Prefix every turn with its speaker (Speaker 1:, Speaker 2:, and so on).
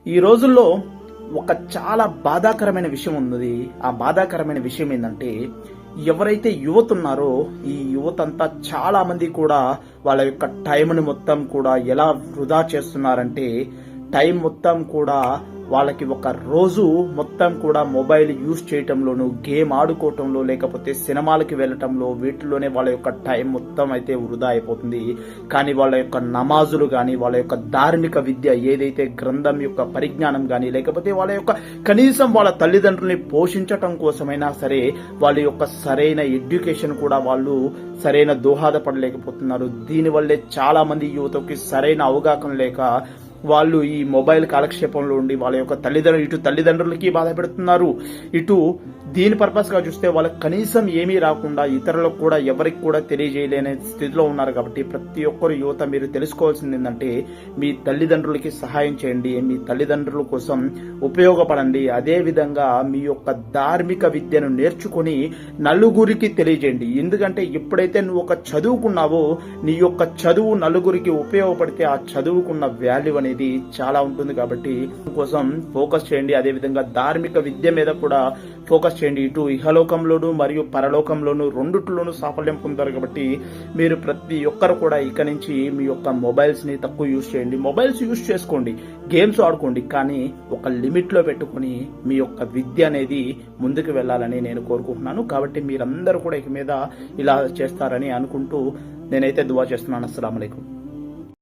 Speaker 1: ఈ రోజుల్లో ఒక చాలా బాధాకరమైన విషయం ఉంది. ఆ బాధాకరమైన విషయం ఏంటంటే, ఎవరైతే యువత ఉన్నారో ఈ యువత అంతా చాలా మంది కూడా వాళ్ళ యొక్క టైంని మొత్తం కూడా ఎలా వృధా చేస్తున్నారంటే, టైం మొత్తం కూడా వాళ్ళకి ఒక రోజు మొత్తం కూడా మొబైల్ యూజ్ చేయటంలోను, గేమ్ ఆడుకోవటంలో, లేకపోతే సినిమాలకి వెళ్ళటంలో, వీటిలోనే వాళ్ళ యొక్క టైం మొత్తం అయితే వృధా అయిపోతుంది. కానీ వాళ్ళ యొక్క నమాజులు కానీ, వాళ్ళ యొక్క ధార్మిక విద్య ఏదైతే గ్రంథం యొక్క పరిజ్ఞానం కానీ, లేకపోతే వాళ్ళ యొక్క కనీసం వాళ్ళ తల్లిదండ్రుల్ని పోషించటం కోసమైనా సరే వాళ్ళ యొక్క సరైన ఎడ్యుకేషన్ కూడా వాళ్ళు సరైన దోహదపడలేకపోతున్నారు. దీనివల్లే చాలా మంది యువతకి సరైన అవగాహన లేక వాళ్ళు ఈ మొబైల్ కాలక్షేపంలో ఉండి వాళ్ళ యొక్క తల్లిదండ్రులకి బాధ పెడుతున్నారు. ఇటు దీని పర్పస్ గా చూస్తే వాళ్ళకి కనీసం ఏమీ రాకుండా ఇతరులకు కూడా ఎవరికి కూడా తెలియజేయలేని స్థితిలో ఉన్నారు. కాబట్టి ప్రతి ఒక్కరు యువత మీరు తెలుసుకోవాల్సింది ఏంటంటే, మీ తల్లిదండ్రులకి సహాయం చేయండి, మీ తల్లిదండ్రుల కోసం ఉపయోగపడండి. అదే విధంగా మీ యొక్క ధార్మిక విద్యను నేర్చుకుని నలుగురికి తెలియజేయండి. ఎందుకంటే ఎప్పుడైతే నువ్వు ఒక చదువుకున్నావో నీ యొక్క చదువు నలుగురికి ఉపయోగపడితే ఆ చదువుకున్న వాల్యూ అనేది చాలా ఉంటుంది. కాబట్టి కోసం ఫోకస్ చేయండి. అదే విధంగా ధార్మిక విద్య మీద కూడా ఫోకస్ చేయండి. ఇటు ఇహలోకంలోను మరియు పరలోకంలోను రెండిట్లోనూ సాఫల్యం పొందారు. కాబట్టి మీరు ప్రతి ఒక్కరు కూడా ఇక నుంచి మీ యొక్క మొబైల్స్ ని తక్కువ యూజ్ చేయండి. మొబైల్స్ యూజ్ చేసుకోండి, గేమ్స్ ఆడుకోండి, కానీ ఒక లిమిట్ లో పెట్టుకుని మీ యొక్క విద్య అనేది ముందుకు వెళ్ళాలని నేను కోరుకుంటున్నాను. కాబట్టి మీరందరూ కూడా ఇక మీద ఇలా చేస్తారని అనుకుంటూ నేనైతే దువా చేస్తున్నాను. అస్సలాము అలైకుం.